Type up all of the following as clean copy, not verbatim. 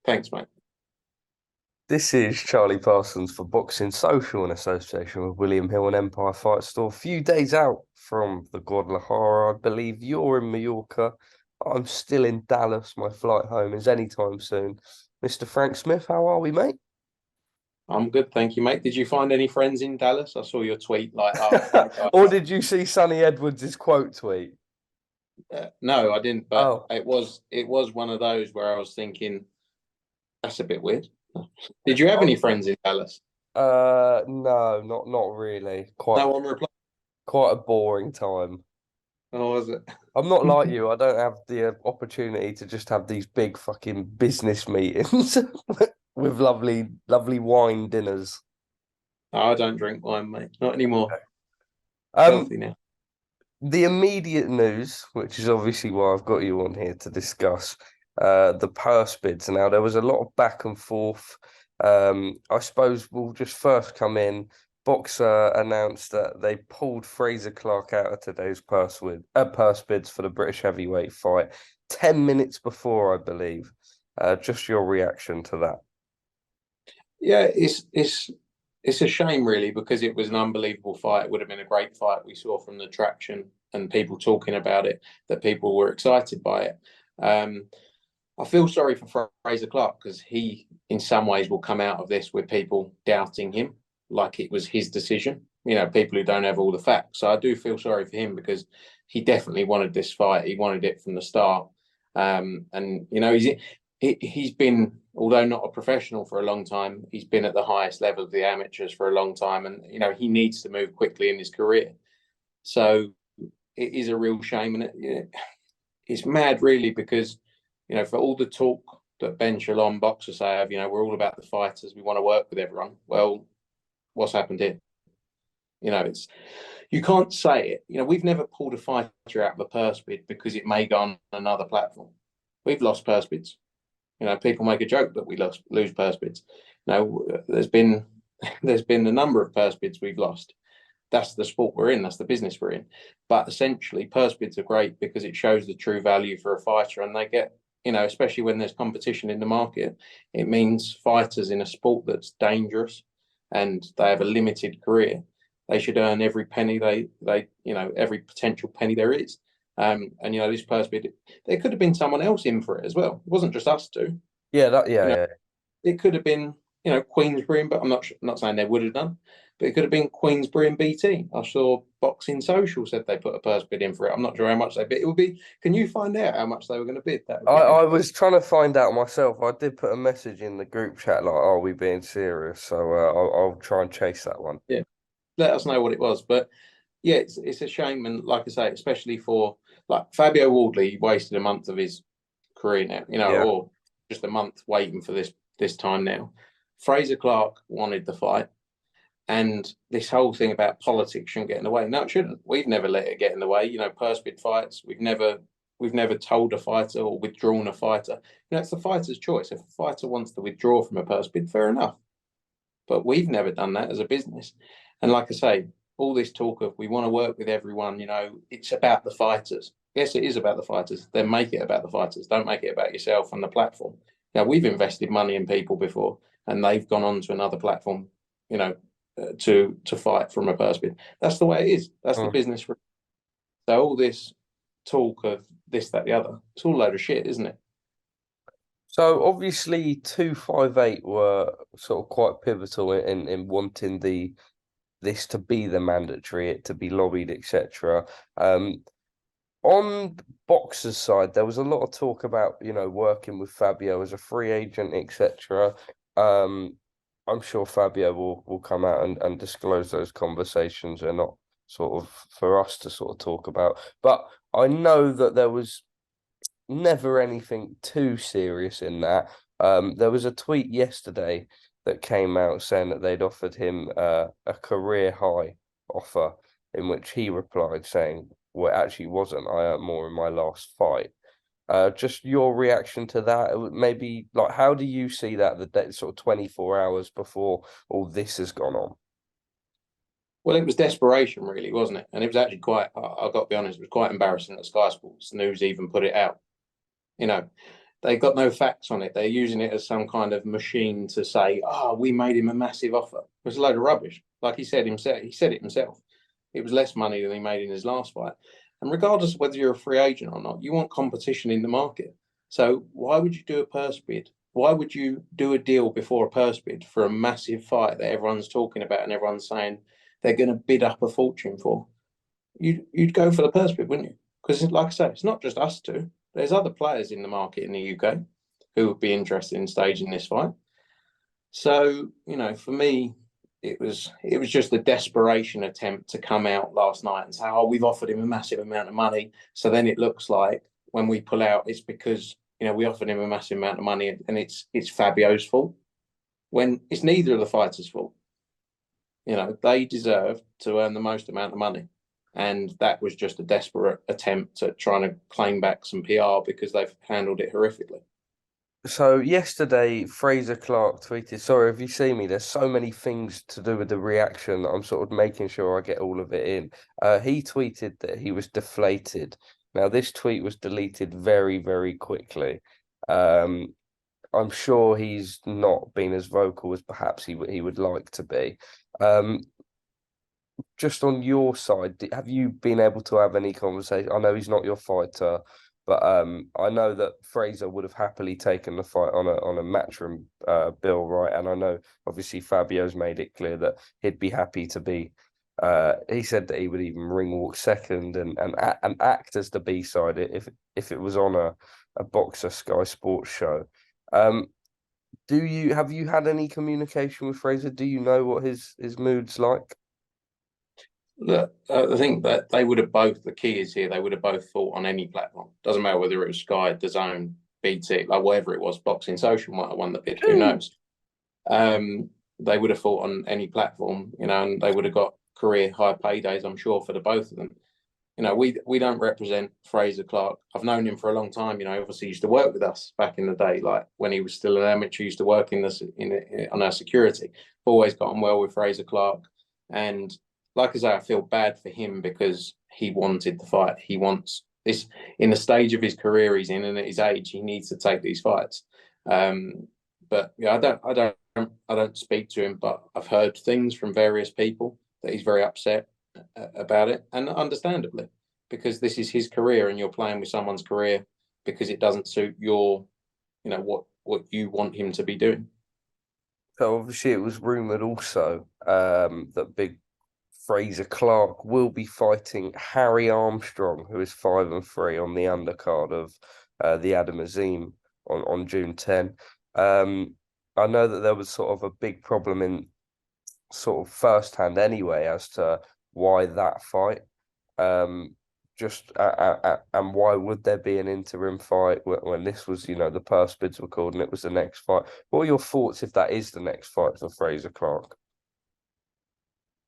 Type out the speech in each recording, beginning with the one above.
Thanks, mate. This is Charlie Parsons for Boxing Social in association with William Hill and Empire Fight Store. A few days out from the Guadalajara, I believe you're in Mallorca. I'm still in Dallas. My flight home is anytime soon. Mr. Frank Smith, how are we, mate? I'm good, thank you, mate. Did you find any friends in Dallas? I saw your tweet like, oh, Frank. Or did you see Sonny Edwards' quote tweet? No, I didn't, but Oh, it was one of those where I was thinking that's a bit weird. Did you have any I'm, friends in Dallas? no, not really. Quite No one replied. quite a boring time. Oh, was it? I'm not like you. I don't have the opportunity to just have these big fucking business meetings with lovely wine dinners. Oh, I don't drink wine, mate. Not anymore. Um, Healthy now. the immediate news, which is obviously why I've got you on here to discuss, the purse bids. Now, there was a lot of back and forth. I suppose we'll just first come in. Boxer announced that they pulled Frazer Clarke out of today's purse bids for the British heavyweight fight 10 minutes before, I believe. Just your reaction to that. Yeah, it's a shame really because it was an unbelievable fight. It would have been a great fight. We saw from the traction and people talking about it that people were excited by it. Um, I feel sorry for Frazer Clarke because he, in some ways, will come out of this with people doubting him, like it was his decision. You know, people who don't have all the facts. So I do feel sorry for him because he definitely wanted this fight. He wanted it from the start. And you know, he's been, although not a professional for a long time, he's been at the highest level of the amateurs for a long time, and you know, he needs to move quickly in his career. So it is a real shame, and it's mad, really, because you know, for all the talk that Ben Shalom boxers have, you know, we're all about the fighters. We want to work with everyone. Well, what's happened here? You know, it's you can't say it. You know, we've never pulled a fighter out of a purse bid because it may go on another platform. We've lost purse bids. You know, people make a joke that we lose purse bids. No, there's been a number of purse bids we've lost. That's the sport we're in. That's the business we're in. But essentially, purse bids are great because it shows the true value for a fighter, and they get, you know, especially when there's competition in the market, it means fighters in a sport that's dangerous and they have a limited career. They should earn every penny you know, every potential penny there is. And you know, this purse bid, there could have been someone else in for it as well. It wasn't just us two. Yeah, You know, yeah. it could have been, you know, Queensbury, but I'm not saying they would have done, but it could have been Queensbury and BT. I saw Boxing Social said they put a purse bid in for it. I'm not sure how much they bid. It would be. Can you find out how much they were going to bid? That would be I good. was trying to find out myself. I did put a message in the group chat like, "Are we being serious?" So I'll try and chase that one. Yeah, let us know what it was. But yeah, it's a shame, and like I say, especially for like Fabio Wardley, he wasted a month of his career now, you know, Yeah. or just a month waiting for this time now. Frazer Clarke wanted the fight, and this whole thing about politics shouldn't get in the way. No, it shouldn't. We've never let it get in the way. You know, purse bid fights. We've never told a fighter or withdrawn a fighter. You know, it's the fighter's choice. If a fighter wants to withdraw from a purse bid, fair enough. But we've never done that as a business. And like I say, all this talk of we want to work with everyone, you know, it's about the fighters. Yes, it is about the fighters. Then make it about the fighters. Don't make it about yourself and the platform. Now, we've invested money in people before, and they've gone on to another platform, you know, to fight from a purse bid. That's the way it is. That's the Mm. business. So all this talk of this, that, the other, it's all a load of shit, isn't it? So obviously 258 were sort of quite pivotal in wanting this to be the mandatory, it to be lobbied, etc. On Boxer's side, there was a lot of talk about, you know, working with Fabio as a free agent, etc. I'm sure Fabio will come out and disclose those conversations. They're not sort of for us to sort of talk about. But I know that there was never anything too serious in that. There was a tweet yesterday that came out saying that they'd offered him a career high offer, in which he replied saying, "Well, it actually wasn't. I earned more in my last fight." Just your reaction to that, maybe like how do you see that the day, sort of 24 hours before all this has gone on? Well, it was desperation, really, wasn't it? And it was actually I've got to be honest, it was quite embarrassing that Sky Sports News even put it out. You know, they got no facts on it. They're using it as some kind of machine to say, "Oh, we made him a massive offer." It was a load of rubbish. Like he said himself, he said it himself. It was less money than he made in his last fight. And regardless of whether you're a free agent or not, you want competition in the market. So why would you do a purse bid? Why would you do a deal before a purse bid for a massive fight that everyone's talking about and everyone's saying they're going to bid up a fortune for? You'd go for the purse bid, wouldn't you? Because, like I say, it's not just us two. There's other players in the market in the UK who would be interested in staging this fight. So, for me, it was just a desperation attempt to come out last night and say, "Oh, we've offered him a massive amount of money." So then it looks like when we pull out, it's because we offered him a massive amount of money and it's Fabio's fault. When it's neither of the fighters' fault. They deserve to earn the most amount of money. And that was just a desperate attempt at trying to claim back some PR because they've handled it horrifically. So yesterday, Frazer Clarke tweeted, sorry, if you see me, there's so many things to do with the reaction. I'm sort of making sure I get all of it in. He tweeted that he was deflated. Now, this tweet was deleted very, very quickly. I'm sure he's not been as vocal as perhaps he would like to be. Just on your side, have you been able to have any conversation? I know he's not your fighter, but I know that Frazer would have happily taken the fight on a Matchroom bill, right? And I know obviously Fabio's made it clear that he'd be happy to be. He said that he would even ring walk second and act as the B side if it was on a Boxer Sky Sports show. Have you had any communication with Frazer? Do you know what his mood's like? Look, I think that they would have both. The key is here. They would have both fought on any platform. Doesn't matter whether it was Sky, DAZN, BT, like whatever it was. Boxing Social might have won the bid. Who knows? They would have fought on any platform, and they would have got career high paydays. I'm sure for the both of them. We don't represent Frazer Clarke. I've known him for a long time. Obviously he used to work with us back in the day, like when he was still an amateur. He used to work on our security. Always got on well with Frazer Clarke, and like I say, I feel bad for him because he wanted the fight. He wants this in the stage of his career he's in, and at his age, he needs to take these fights. But yeah, I don't speak to him, but I've heard things from various people that he's very upset about it, and understandably, because this is his career, and you're playing with someone's career because it doesn't suit your, what you want him to be doing. So obviously, it was rumored also that big Frazer Clarke will be fighting Harry Armstrong, who is 5-3 on the undercard of the Adam Azim on June 10. I know that there was sort of a big problem in sort of firsthand anyway as to why that fight. And why would there be an interim fight when this was, the purse bids were called and it was the next fight? What are your thoughts if that is the next fight for Frazer Clarke?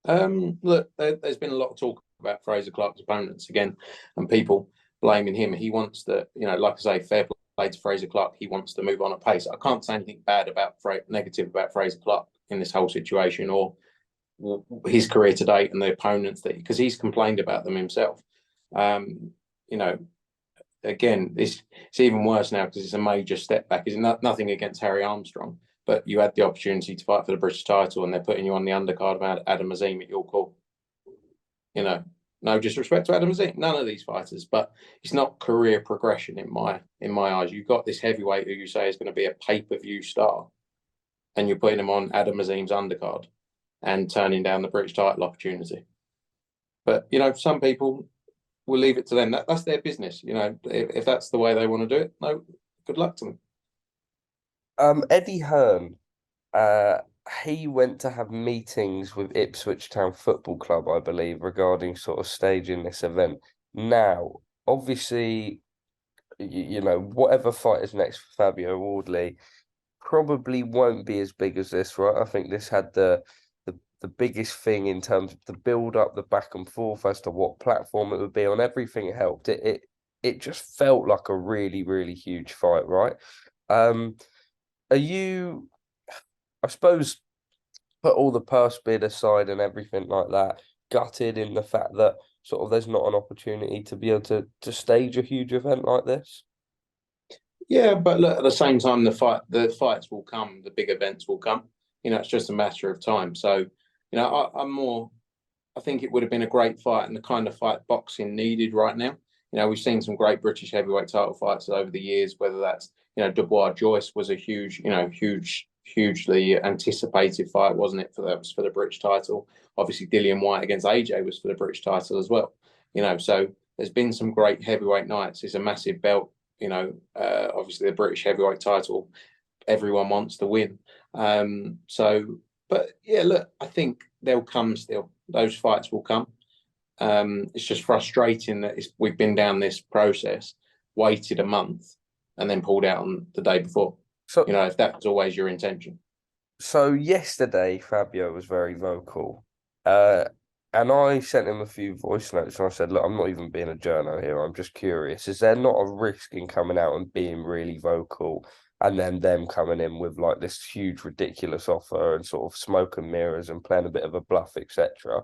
Look, there's been a lot of talk about Frazer Clarke's opponents again, and people blaming him. He wants to, like I say, fair play to Frazer Clarke. He wants to move on at pace. I can't say anything negative about Frazer Clarke in this whole situation or his career to date and the opponents because he's complained about them himself. Again, it's even worse now because it's a major step back. It's nothing against Harry Armstrong, but you had the opportunity to fight for the British title and they're putting you on the undercard of Adam Azim at your call. No disrespect to Adam Azim, none of these fighters, but it's not career progression in my eyes. You've got this heavyweight who you say is going to be a pay-per-view star, and you're putting him on Adam Azim's undercard and turning down the British title opportunity. But, some people will leave it to them. That's their business. If that's the way they want to do it, no, good luck to them. Eddie Hearn, he went to have meetings with Ipswich Town Football Club, I believe, regarding sort of staging this event. Now, obviously, whatever fight is next for Fabio Wardley probably won't be as big as this, right? I think this had the biggest thing in terms of the build up, the back and forth as to what platform it would be on. Everything helped. It just felt like a really, really huge fight, right? Are you, I suppose, put all the purse bid aside and everything like that, gutted in the fact that sort of there's not an opportunity to be able to stage a huge event like this? Yeah, but look, at the same time, the fights will come, the big events will come. It's just a matter of time. So, I'm more. I think it would have been a great fight and the kind of fight boxing needed right now. We've seen some great British heavyweight title fights over the years, whether that's, Dubois Joyce was a hugely anticipated fight, wasn't it? That was for the British title. Obviously, Dillian Whyte against AJ was for the British title as well. So there's been some great heavyweight nights. It's a massive belt. Obviously the British heavyweight title, everyone wants to win. But yeah, look, I think they'll come still. Those fights will come. It's just frustrating that we've been down this process, waited a month, and then pulled out on the day before. So, if that was always your intention. So yesterday, Fabio was very vocal. And I sent him a few voice notes and I said, look, I'm not even being a journo here. I'm just curious. Is there not a risk in coming out and being really vocal and then them coming in with like this huge, ridiculous offer and sort of smoke and mirrors and playing a bit of a bluff, etc.?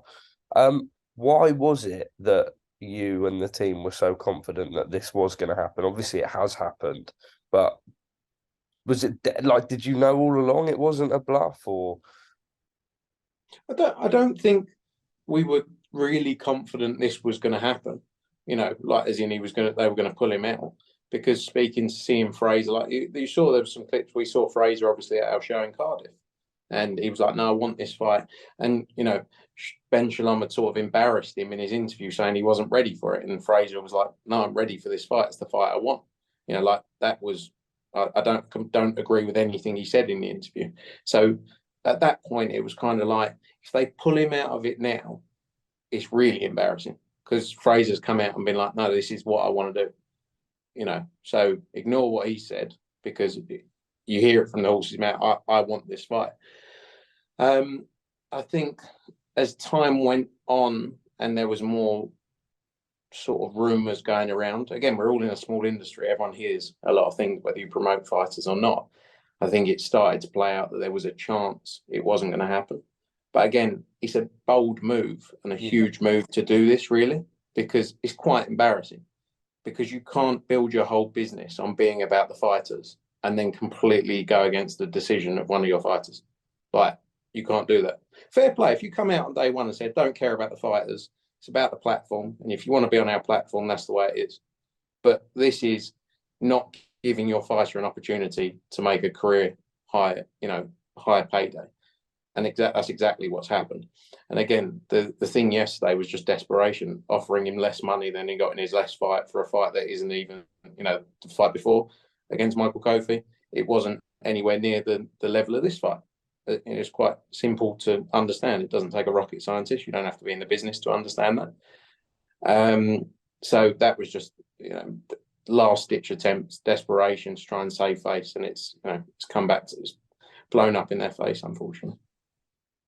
Why was it that you and the team were so confident that this was going to happen? Obviously, it has happened, but was it like, did you know all along it wasn't a bluff, or? I don't think we were really confident this was going to happen. Like as in they were going to pull him out, because speaking to seeing Frazer, like you saw there were some clips. We saw Frazer obviously at our show in Cardiff, and he was like, "No, I want this fight." And Ben Shalom had sort of embarrassed him in his interview, saying he wasn't ready for it, and Frazer was like, "No, I'm ready for this fight. It's the fight I want." Like that was. I don't agree with anything he said in the interview. So at that point, it was kind of like, if they pull him out of it now, it's really embarrassing, because Frazer's come out and been like, no, this is what I want to do. So ignore what he said, because you hear it from the horse's mouth. I want this fight. I think as time went on and there was more sort of rumors going around, again, we're all in a small industry, everyone hears a lot of things, whether you promote fighters or not. I think it started to play out that there was a chance it wasn't going to happen. But again, it's a bold move and a huge move to do this, really, because it's quite embarrassing, because you can't build your whole business on being about the fighters and then completely go against the decision of one of your fighters. Like, you can't do that. Fair play. If you come out on day one and said, don't care about the fighters, it's about the platform, and if you want to be on our platform, that's the way it is. But this is not giving your fighter an opportunity to make a career higher payday. And that's exactly what's happened. And again, the thing yesterday was just desperation, offering him less money than he got in his last fight for a fight that isn't even, the fight before against Michael Kofi. It wasn't anywhere near the level of this fight. It's quite simple to understand. It doesn't take a rocket scientist. You don't have to be in the business to understand that. So that was just, last ditch attempts, desperation to try and save face, and it's come back to, it's blown up in their face, unfortunately.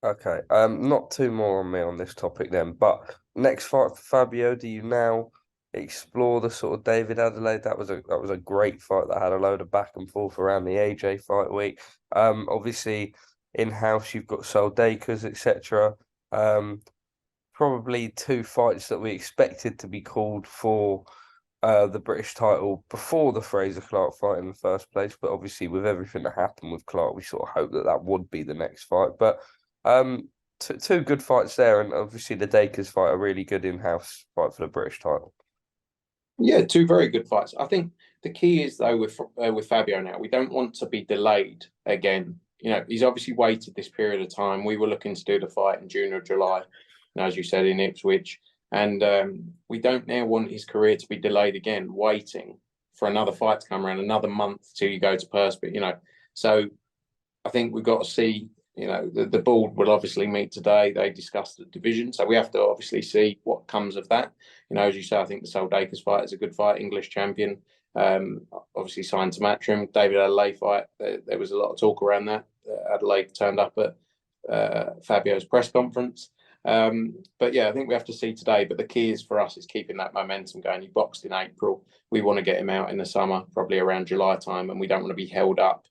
Okay, not two more on me on this topic then, but next fight for Fabio, do you now explore the sort of David Adelaide? That was a great fight that had a load of back and forth around the AJ fight week. Obviously in-house you've got Sol Dakers, etc. Probably two fights that we expected to be called for the British title before the Frazer Clarke fight in the first place, but obviously with everything that happened with Clarke, we sort of hoped that would be the next fight. But two good fights there, and obviously the Dakers fight, a really good in-house fight for the British title. Yeah, two very good fights. I think the key is, though, with Fabio now, we don't want to be delayed again. He's obviously waited this period of time. We were looking to do the fight in June or July, as you said, in Ipswich. And we don't now want his career to be delayed again, waiting for another fight to come around, another month till you go to Perth. So I think we've got to see, the board will obviously meet today. They discussed the division. So we have to obviously see what comes of that. As you say, I think the Sol Dakers fight is a good fight, English champion, obviously signed to Matchroom. David Adelaide fight, there was a lot of talk around that. Adelaide turned up at Fabio's press conference. But yeah, I think we have to see today. But the key is for us is keeping that momentum going. He boxed in April. We want to get him out in the summer, probably around July time, and we don't want to be held up,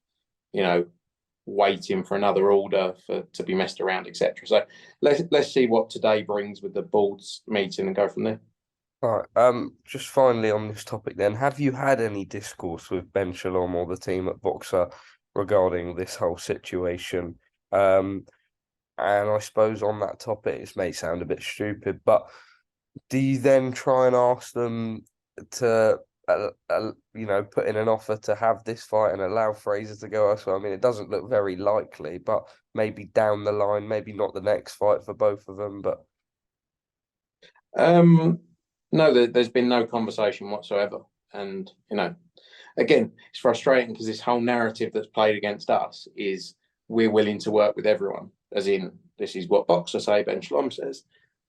waiting for another order to be messed around, etc. So let's see what today brings with the board's meeting and go from there. All right. Just finally on this topic, then, have you had any discourse with Ben Shalom or the team at Boxer regarding this whole situation? And I suppose on that topic, this may sound a bit stupid, but do you then try and ask them to, put in an offer to have this fight and allow Fraser to go elsewhere? I mean, it doesn't look very likely, but maybe down the line, maybe not the next fight for both of them, but Um, no, there's been no conversation whatsoever, and again, it's frustrating because this whole narrative that's played against us is we're willing to work with everyone, as in this is what Boxer say, Ben Shalom says,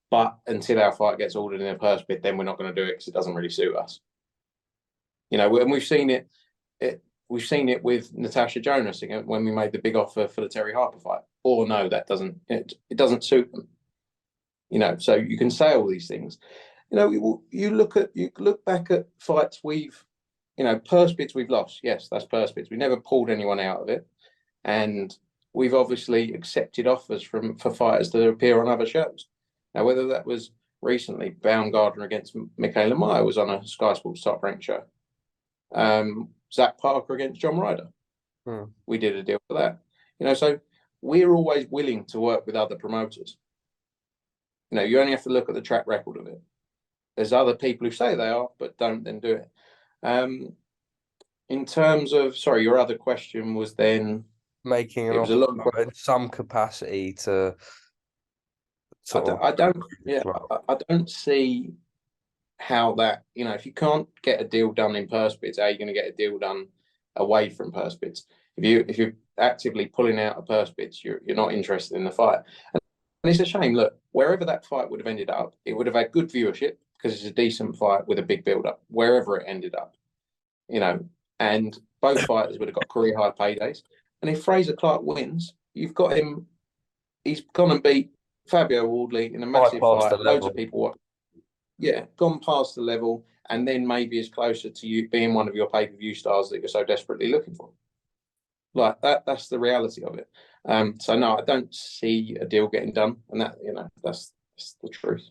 but until our fight gets ordered in a purse bid, then we're not going to do it because it doesn't really suit us. And we've seen we've seen it with Natasha Jonas again when we made the big offer for the Terry Harper fight. Or no, that doesn't it doesn't suit them. So you can say all these things. You look back at fights purse bids we've lost. Yes, that's purse bids. We never pulled anyone out of it, and we've obviously accepted offers for fighters to appear on other shows. Now, whether that was recently, Baumgardner against Michaela Meyer was on a Sky Sports Top Rank show. Zach Parker against John Ryder. We did a deal for that. So we're always willing to work with other promoters. You only have to look at the track record of it. There's other people who say they are, but don't then do it. In terms of, sorry, your other question was then making an it was a offer lot in some capacity to sort of. I don't yeah I don't see how that if you can't get a deal done in purse bids, how are you going to get a deal done away from purse bids? If you're actively pulling out of purse bids, you're not interested in the fight. And it's a shame. Look, wherever that fight would have ended up, it would have had good viewership because it's a decent fight with a big build up. Wherever it ended up, and both fighters would have got career high paydays. And if Frazer Clarke wins, you've got him. He's gone and beat Fabio Wardley in a massive Bypass the fight. Loads level. of people watch. Yeah, gone past the level, and then maybe is closer to you being one of your pay-per-view stars that you're so desperately looking for. Like that's the reality of it. So no, I don't see a deal getting done, and that's the truth.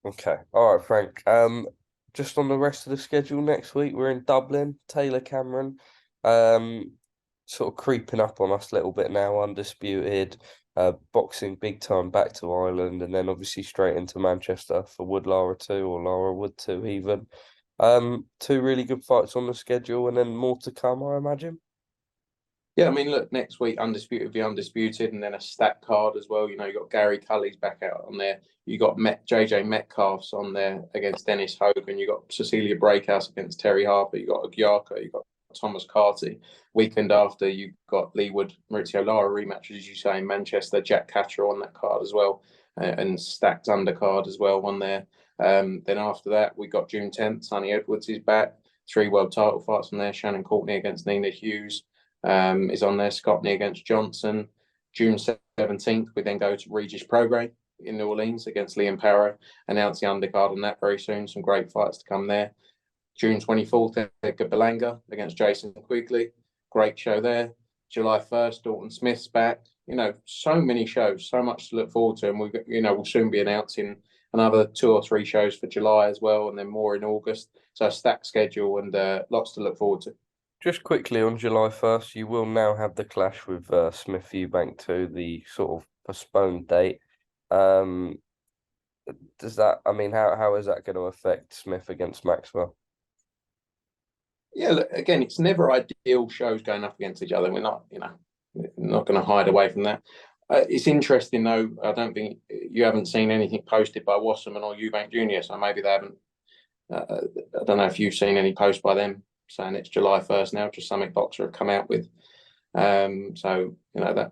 Okay. All right, Frank. Just on the rest of the schedule next week, we're in Dublin, Taylor Cameron. Sort of creeping up on us a little bit now, undisputed. Boxing big time back to Ireland, and then obviously straight into Manchester for Wood Lara 2 or Lara Wood 2 even. Two really good fights on the schedule, and then more to come, I imagine. Yeah, I mean, look, next week undisputed be undisputed, and then a stack card as well. You got Gary Cully's back out on there. You got JJ Metcalf's on there against Dennis Hogan. You got Cecilia Breakhouse against Terry Harper. You got Agyaka. You got Thomas Carty. Weekend after, you got Lee Wood, Maurizio Lara rematch, as you say, in Manchester. Jack Catcher on that card as well, and stacked undercard as well on there. Then after that, we got June 10th. Sonny Edwards is back. 3 world title fights on there. Shannon Courtney against Nina Hughes. Is on there. Scottney against Johnson. June 17th, we then go to Regis Prograis in New Orleans against Liam Parra. Announce the undercard on that very soon. Some great fights to come there. June 24th, Edgar Berlanga against Jason Quigley. Great show there. July 1st, Dalton Smith's back. So many shows, so much to look forward to. And we'll soon be announcing another 2 or 3 shows for July as well, and then more in August. So a stacked schedule and lots to look forward to. Just quickly on July 1st, you will now have the clash with Smith Eubank 2, the sort of postponed date. Does that, I mean, how is that going to affect Smith against Maxwell? Yeah, look, again, it's never ideal shows going up against each other. We're not going to hide away from that. It's interesting though. I don't think you haven't seen anything posted by Wasserman or Eubank Jr. So maybe they haven't. I don't know if you've seen any posts by them saying it's July 1st now. Just something Boxer have come out with. So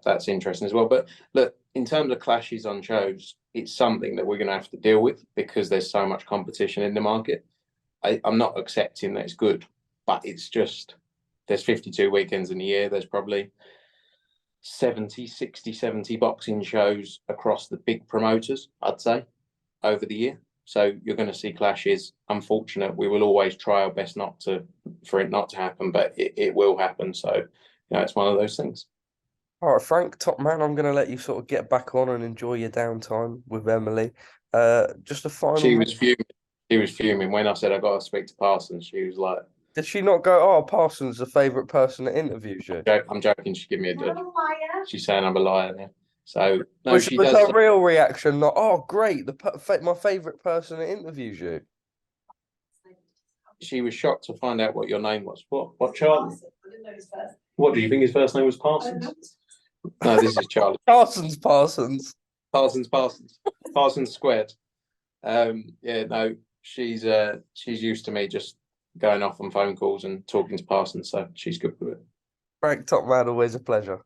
that's interesting as well. But look, in terms of clashes on shows, it's something that we're going to have to deal with because there's so much competition in the market. I'm not accepting that it's good, but it's just there's 52 weekends in a year. There's probably 70 boxing shows across the big promoters, I'd say, over the year. So you're going to see clashes. Unfortunate. We will always try our best for it not to happen, but it will happen. So, it's one of those things. All right, Frank, top man, I'm going to let you sort of get back on and enjoy your downtime with Emily. Just a final. She was fuming. She was fuming when I said I got to speak to Parsons. She was like, Did she not go, oh, Parsons, the favourite person that interviews you? I'm joking. She gave me a dodge. She's saying I'm a liar now. So no, Was, she was does. her real reaction not, oh, great, my favourite person that interviews you? She was shocked to find out what your name was. What Charlie? I didn't know his first. What, do you think his first name was Parsons? No, this is Charlie. Parsons. Parsons squared. Yeah, no, she's used to me just going off on phone calls and talking to Parsons, so she's good with it. Frank, top man, always a pleasure.